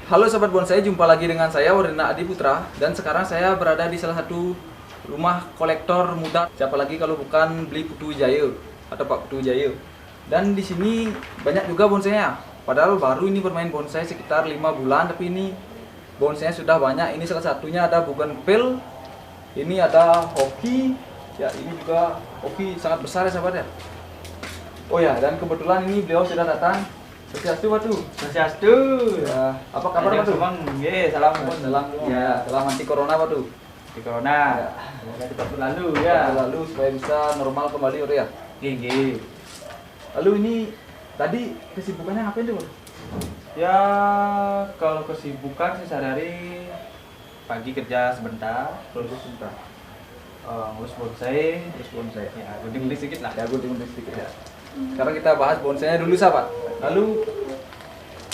Halo Sobat Bonsai, jumpa lagi dengan saya Wardina Adi Putra. Dan sekarang saya berada di salah satu rumah kolektor muda. Siapa lagi kalau bukan Beli Putu Wijaya atau Pak Putu Wijaya. Dan di sini banyak juga bonsainya. Padahal baru ini bermain bonsai sekitar 5 bulan, tapi ini bonsainya sudah banyak. Ini salah satunya ada bougainville, ini ada hoki, ya ini juga hoki sangat besar ya sahabat ya. Oh ya, dan kebetulan ini beliau sudah datang. Swastiastu Pak Tu. Swastiastu. Ya, apa kabar Pak Tu? Nggih, salam pun. Ya, salam anti corona Pak Tu. Di corona. Ya. Semoga cepat berlalu ya. Lalu supaya bisa normal kembali Pak Tu ya. Nggih. Lalu ini tadi kesibukannya ngapain tuh Pak Tu? Ya, kalau kesibukan sih sehari-hari pagi kerja sebentar, terus Sebentar. ngurus bonsai, Terus bonsai. ya gunting-gunting sedikit lah. Ya, gunting-gunting sedikit ya. Sekarang kita bahas bonsainya dulu sahabat. Lalu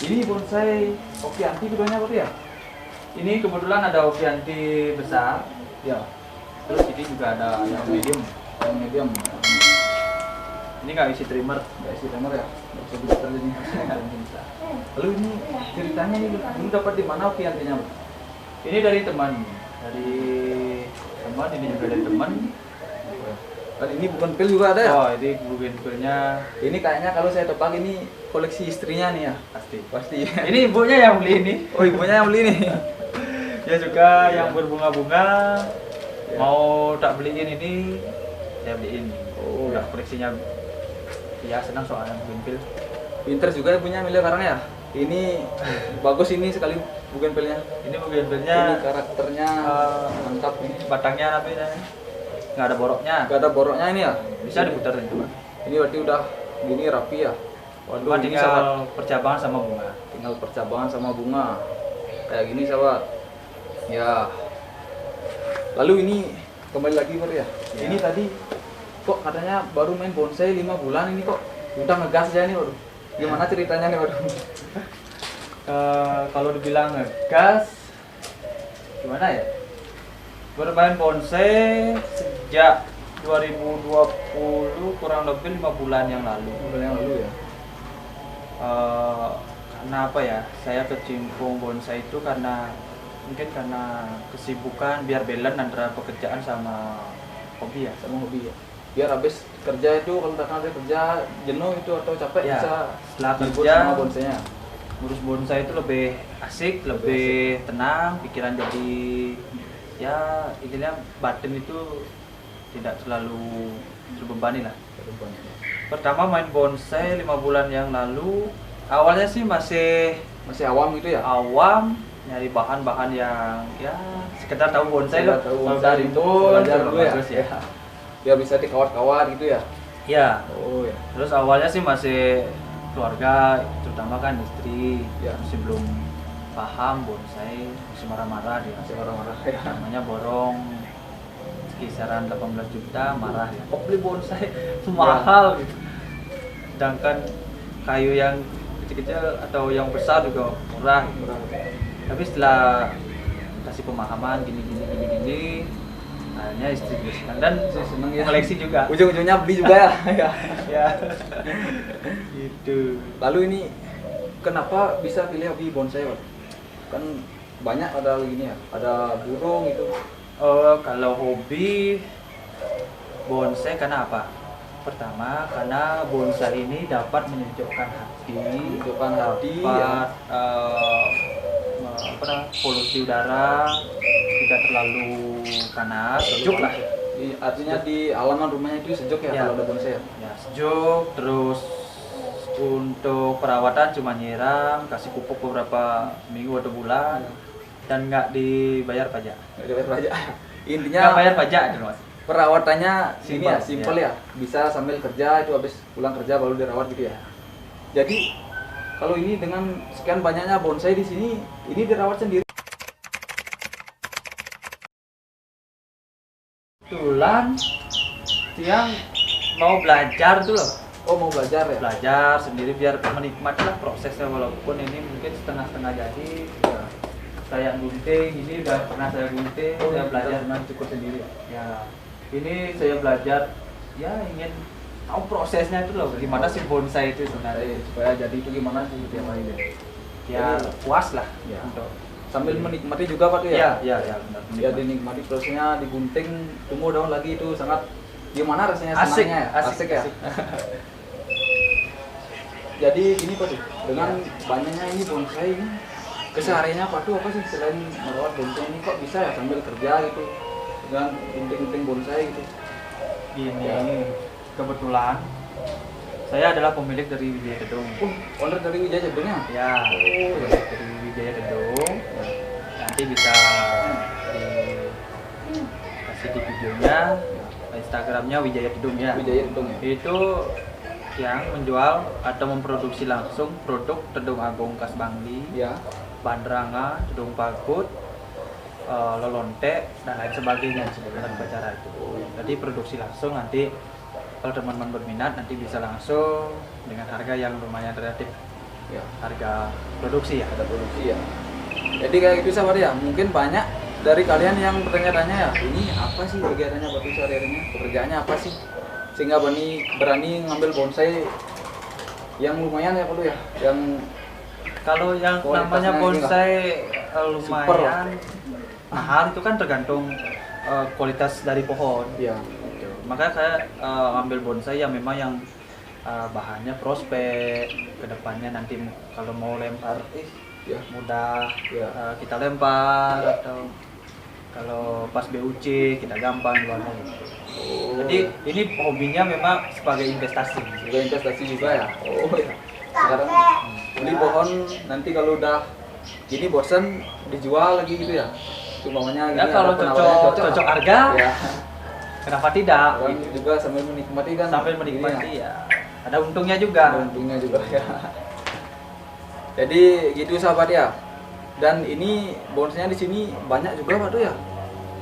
ini bonsai hoki anti keduanya Pak Tu ya? Ini kebetulan ada opianti besar, Ya, terus ini juga ada yang medium. yang medium. Ini nggak isi trimmer. Nggak isi timer ya? Nggak bisa bisa terjadi. Lalu ini ceritanya ini dulu dapat di mana hoki antinya Pak? Ini dari teman, ini juga dari teman. Dan ini bougainville juga ada ya? Oh, ini bougainville-nya Ini kayaknya kalau saya tebak ini koleksi istrinya nih ya. pasti. Pasti. Ini ibunya yang beli ini. Oh, ibunya yang beli nih. Dia juga yang Ya. berbunga-bunga. Ya. Mau tak beliin ini, saya beliin. Oh, Udah ya. koleksinya. Ya senang soalnya bougainville. Pinter juga ibunya milih karang ya. Ini bagus ini sekali bougainville-nya. Ini Ini bougainville-nya karakternya mantap ini. batangnya namanya nggak ada boroknya. Gak ada boroknya ini ya. Bisa diputar coba. Ini berarti udah gini rapi ya. Waduh, Cuma ini tinggal sahabat. percabangan sama bunga. Tinggal percabangan sama bunga. Kayak gini sahabat. Ya. Lalu ini kembali lagi Pak ya. Ya. Ini tadi kok katanya baru main bonsai 5 bulan ini kok udah ngegas aja nih waduh. Gimana ceritanya nih waduh? Kalau dibilang ngegas, gimana ya? Bermain bonsai sejak 2020 kurang lebih 5 bulan yang lalu. Bulan yang lalu ya. Karena apa ya? Saya kecimpung bonsai itu karena mungkin karena kesibukan biar balance antara pekerjaan sama hobi ya. Sama hobi ya. Biar habis kerja itu kalau misalkan ada kerja jenuh itu atau capek Ya, bisa setelah hibur kerja, sama bonsainya. ngurus bonsai itu lebih asik, lebih tenang, pikiran jadi ya intinya batin itu tidak terlalu terbebani lah. Pertama main bonsai 5 bulan yang lalu, awalnya sih masih Masih awam gitu ya. awam, nyari bahan-bahan yang ya sekedar tahu bonsai Sekedar loh. tahu Kalau bonsai, dari itu belajar dulu ya. bagus ya. Biar bisa dikawat-kawat gitu ya. Ya, Oh ya. terus awalnya sih masih keluarga, terutama kan istri, Ya. masih belum paham bonsai, masih marah-marah dia. Masih marah-marah ya. Namanya borong kisaran 18 juta, marah ya. Kok beli bonsai mahal gitu. Sedangkan kayu yang kecil-kecil atau yang besar juga murah. Murah. Tapi setelah kita kasih pemahaman gini. Akhirnya istri juga senang dan Seneng ya. koleksi juga. Ujung-ujungnya beli juga ya. Ya. Ya. Gitu. Lalu ini kenapa bisa pilih hobi bonsai, Pak? Kan banyak ada gini ya, ada burung itu. Kalau hobi bonsai karena apa? Pertama, karena bonsai ini dapat menyejukkan hati, Menunjukkan hati ya. dapat polusi udara, tidak terlalu panas, sejuk lah. Artinya di halaman rumahnya itu sejuk ya, Ya. kalau ada bonsai ya. Ya, sejuk. Terus untuk perawatan cuma nyiram, kasih pupuk beberapa minggu atau bulan, dan nggak dibayar pajak. Nggak dibayar pajak. Nggak Intinya bayar pajak gitu mas. perawatannya ini ya, Simpel, simpel ya. Bisa sambil kerja, itu habis pulang kerja baru dirawat gitu ya. Jadi kalau ini dengan sekian banyaknya bonsai di sini, ini dirawat sendiri. Kebetulan siang mau belajar tuh loh, Oh, mau belajar ya? belajar sendiri biar menikmati lah prosesnya, walaupun ini mungkin setengah-setengah jadi. Ya. Kayak gunting ini udah pernah saya gunting, Oh, saya belajar pernah cukur sendiri ya? ya. Ini saya belajar ya ingin tahu prosesnya itu loh, gimana sih bonsai itu sebenarnya. Supaya jadi itu gimana sih tiap hari deh. Ya puas lah Ya. untuk Sambil menikmati juga Pak tuh ya? ya benar. Ya dinikmati prosesnya, digunting, tumbuh daun lagi itu sangat gimana rasanya, Asik, senangnya ya? asik ya? asik. Jadi ini Pak tuh, dengan banyaknya ini bonsai ini kesehariannya Pak tuh apa sih selain merawat bonsai ini, kok bisa ya sambil kerja gitu dengan gunting-gunting bonsai gitu? Ini Ya. kebetulan saya adalah pemilik dari Wijaya Kedung. Owner dari Wijaya Kedungnya? Ya, Oh, pemilik dari Wijaya Kedung. Nanti bisa dikasih di videonya, Instagramnya Wijaya Kedung ya. Wijaya Kedung ya? Itu yang menjual atau memproduksi langsung produk Tedung Agung Khas Bangli, Ya. Bandrangga, Tedung Pagut, Lolonte dan lain sebagainya dengan upacara itu. Jadi produksi langsung, nanti kalau teman-teman berminat nanti bisa langsung dengan harga yang lumayan relatif, Ya. harga produksi ya. Ada produksi ya. Jadi kayak gitu sahabat ya, mungkin banyak dari kalian yang bertanya-tanya ya, ini apa sih kegiatannya Batu sehari-harinya, pekerjaannya apa sih, sehingga berani ngambil bonsai yang lumayan ya Pak ya, yang Kalau yang Kualitasnya namanya ini bonsai Super. lumayan mahal itu kan tergantung kualitas dari pohon. ya Gitu. Makanya saya ambil bonsai yang memang yang bahannya prospek, kedepannya nanti kalau mau lempar ya mudah Ya. kita lempar, atau kalau pas BUC kita gampang jualnya gitu. Jadi ini hobinya memang sebagai investasi. juga investasi juga ya. Oh ya. Sekarang beli pohon nanti kalau udah gini bosen dijual lagi gitu ya. Umpamanya Ya gini kalau ada penawarannya cocok harga, ya. kenapa tidak? Orang Gitu. juga sambil menikmati kan. Sambil gini menikmati ya. ya. Ada untungnya juga. Ada untungnya juga ya. Jadi gitu sahabat ya. Dan ini bonsainya di sini banyak juga Pak tuh ya.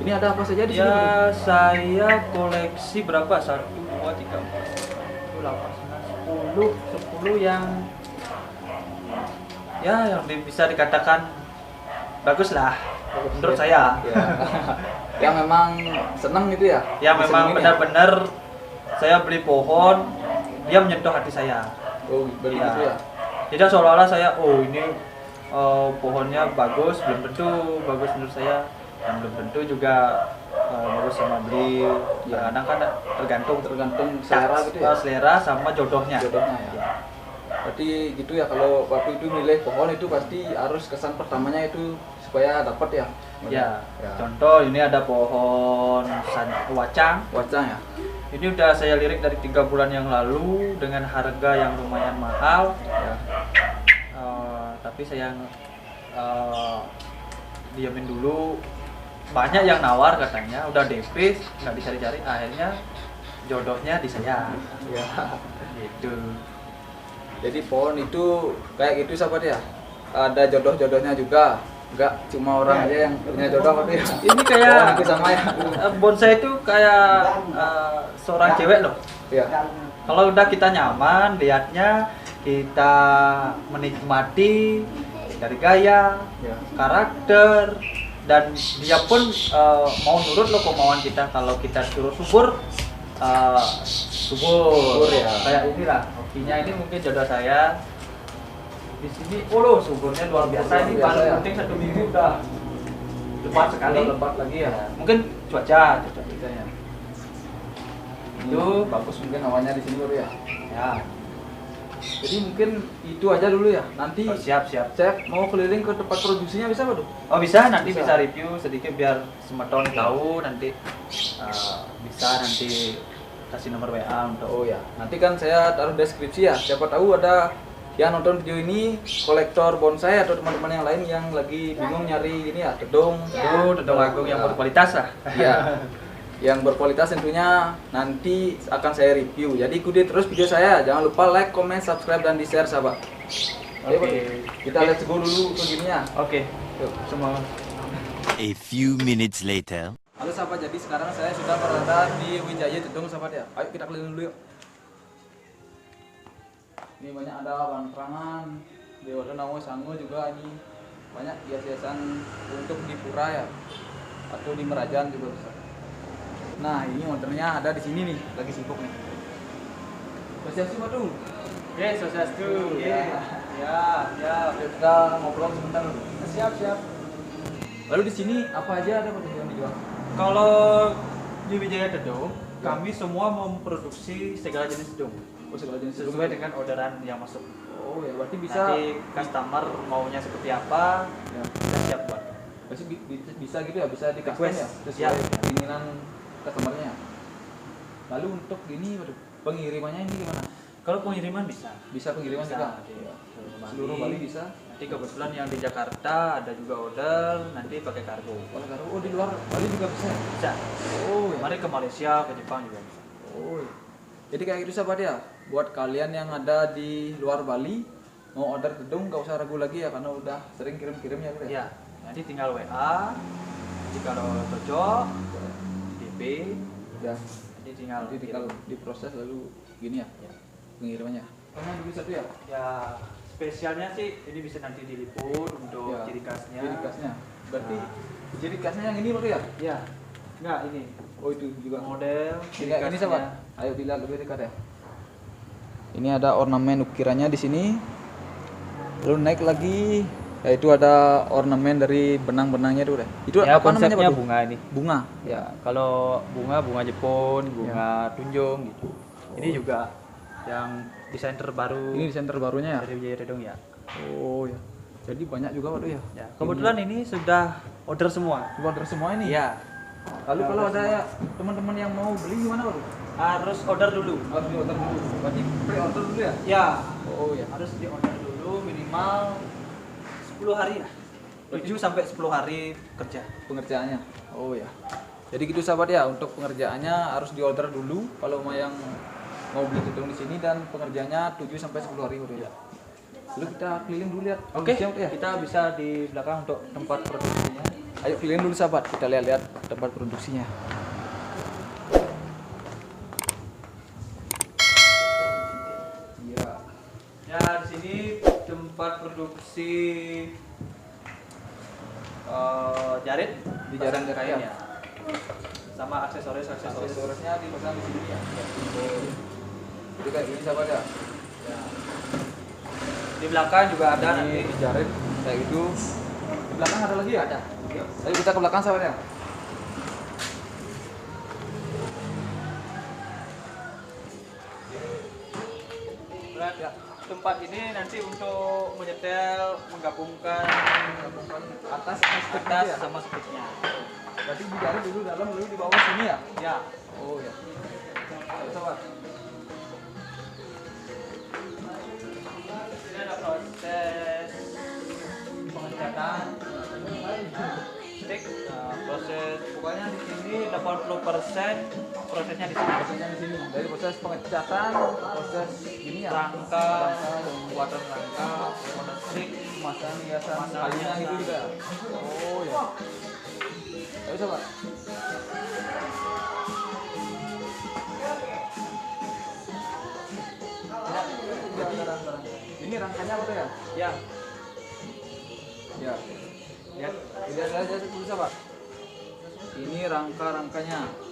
Ini ada apa saja di sini? Pak? Ya saya koleksi berapa? 1, 2, 3, 4, 8, 9, 10 yang ya yang bisa dikatakan bagus lah menurut saya. Ya. Yang memang senang gitu ya. Ya memang Disenengin ya? benar-benar saya beli pohon, dia menyentuh hati saya. Oh, begitu Ya. ya. Tidak seolah-olah saya, oh ini pohonnya bagus, belum tentu bagus menurut saya, dan belum tentu juga bagus sama beli. Ya. Kadang-kadang kan tergantung Tergantung selera gitu ya. selera sama jodohnya. Jodohnya ya. Berarti gitu ya, kalau waktu itu milih pohon itu pasti harus kesan pertamanya itu supaya dapat ya. Ya, Ya. contoh ini ada pohon wacang. Wajah ya. Ini udah saya lirik dari 3 bulan yang lalu dengan harga yang lumayan mahal. Ya. Tapi saya diamin dulu. Banyak yang nawar katanya, udah DP, nggak dicari-cari. Akhirnya jodohnya di saya. Ya. Gitu. Jadi pohon itu kayak gitu sahabat ya. Ada jodoh-jodohnya juga. Enggak cuma orang aja yang punya jodoh Pak ya. Ini kayak Pohon itu sama ya. bonsai itu kayak seorang cewek loh. Ya. Kalau udah kita nyaman lihatnya, kita menikmati dari gaya, Ya. karakter, dan dia pun mau nurut loh kemauan kita. Kalau kita suruh subur, subur ya. Kayak inilah hokinya ini, mungkin jodoh saya di sini. Oh loh, suburnya luar biasa. Ini biasa paling ya. penting 1 minggu udah lebat sekali. Udah lebat lagi ya. Mungkin cuaca kitanya Itu bagus mungkin hawanya di sini baru ya. ya. Jadi mungkin itu aja dulu ya. Nanti Oh, siap. Chef mau keliling ke tempat produksinya bisa nggak tuh? Oh bisa, nanti Bisa. bisa review sedikit biar Semeton tahu nanti. Bisa nanti kasih nomor WA untuk. Oh ya, nanti kan saya taruh deskripsi ya. Siapa tahu ada yang nonton video ini kolektor bonsai atau teman-teman yang lain yang lagi bingung nyari ini ya tedung Agung yang berkualitas lah. ya, yang berkualitas tentunya nanti akan saya review. Jadi ikuti terus video saya. Jangan lupa like, comment, subscribe dan di share sahabat. Ayo, Oke. kita let's go dulu ke gininya. Oke. Yuk, semua. A few minutes later. Halo sahabat, jadi sekarang saya sudah berada di Wijaya Tedung sahabat ya. Ayo kita keliling dulu yuk. Ini banyak ada bahan perangan, di Wadah Nawa Sango juga ini banyak hias-hiasan untuk di pura ya, atau di Merajan juga bisa. Nah ini motornya ada di sini nih, lagi sibuk nih. Sosiasi tuh. Oke, sosiastu. Ya. Ya. Oke, kita ngobrol sebentar dulu. Siap. Lalu di sini apa aja ada yang dijual? Kalau di Wijaya Tedung, kami semua memproduksi segala jenis tedung Oh, segala jenis sesuai dengan orderan yang masuk. Oh ya, berarti bisa. Nanti customer maunya seperti apa, Ya. kita siap buat. Pasti bisa gitu ya, bisa di custom Request. ya, sesuai Siap. keinginan customernya. Lalu untuk ini, waduh, pengirimannya ini gimana? Kalau pengiriman bisa. Bisa pengiriman Bisa, juga? iya. Seluruh Bali bisa? Nanti kebetulan yang di Jakarta ada juga order, nanti pakai kargo. Oh, di luar Bali juga bisa ya? Bisa. Oh ya. Mari ke Malaysia, ke Jepang juga bisa. Oh ya. Jadi kayak gitu sahabat ya, buat kalian yang ada di luar Bali mau order tedung gak usah ragu lagi ya, karena udah sering kirim-kirim ya bro. Ya, nanti tinggal WA. Jadi kalau cocok, DP, Ya. nanti tinggal Nanti tinggal diproses lalu gini ya, Ya. pengirimannya. Karena dulu satu ya. Ya, spesialnya sih ini bisa nanti diliput untuk Ya, ciri khasnya. Ciri khasnya. Berarti Nah. ciri khasnya yang ini bro ya? Ya, enggak ini Oh itu juga. model ciri Kayak ini khasnya. sahabat. Ayo dilihat lebih dekat ya. Ini ada ornamen ukirannya di sini. Lalu naik lagi, yaitu ada ornamen dari benang-benangnya itu deh. Itu Ya, apa namanya konsepnya Pak? bunga ini. Bunga. Ya, kalau bunga Jepun, bunga tunjung gitu. Ini juga yang desain terbaru Ini desain terbarunya ya. dari Wijaya Tedung ya. Oh ya. Jadi banyak juga Pak ya. Ya, kebetulan ini sudah order semua. Order semua ini. Iya. Lalu kalau ada teman-teman yang mau beli gimana Pak? Harus order dulu. Harus di order dulu. Berarti pre-order dulu ya? Ya, Oh ya. harus di order dulu minimal 10 hari lah. 7 sampai 10 hari kerja. Pengerjaannya. Oh ya. Jadi gitu sahabat ya, untuk pengerjaannya harus diorder dulu kalau mau yang mau beli tedung di sini, dan pengerjaannya 7 sampai 10 hari udah ya. Lalu kita keliling dulu lihat. Oke, produksinya, ya. kita bisa di belakang untuk tempat produksinya. Ayo keliling dulu sahabat, kita lihat-lihat tempat produksinya. Iya. Ya, di sini tempat produksi jarit Di jarit pasang kain ya. ya. Sama aksesoris. Aksesorisnya dipasang di sini ya. Jadi kayak gini sahabat ya. Ya. Di belakang juga ada Ini nanti. dijarit kayak gitu. Di belakang ada lagi ya? Ada. Ayo kita ke belakang sahabat ya. Ya. Tempat ini nanti untuk menyetel, menggabungkan Atas atas sama speednya. Berarti dijarit dulu dalam, lalu di bawah sini ya? Ya. Oh ya. Ayo sahabat. Ini ada proses pengecatan stick. Nah, proses pokoknya di sini 80% prosesnya di sini. Prosesnya di sini. Dari proses pengecatan, proses gini ya. Rangka, pembuatan rangka, pembuatan stick, Pemasangan hiasan Pemasangan kayunya hiasan. gitu juga. Ya? Oh ya. Ayo sahabat. Jadi ini rangkanya apa tuh ya? ya. Ya. Lihat Lihat aja dulu sahabat. Ini rangka-rangkanya.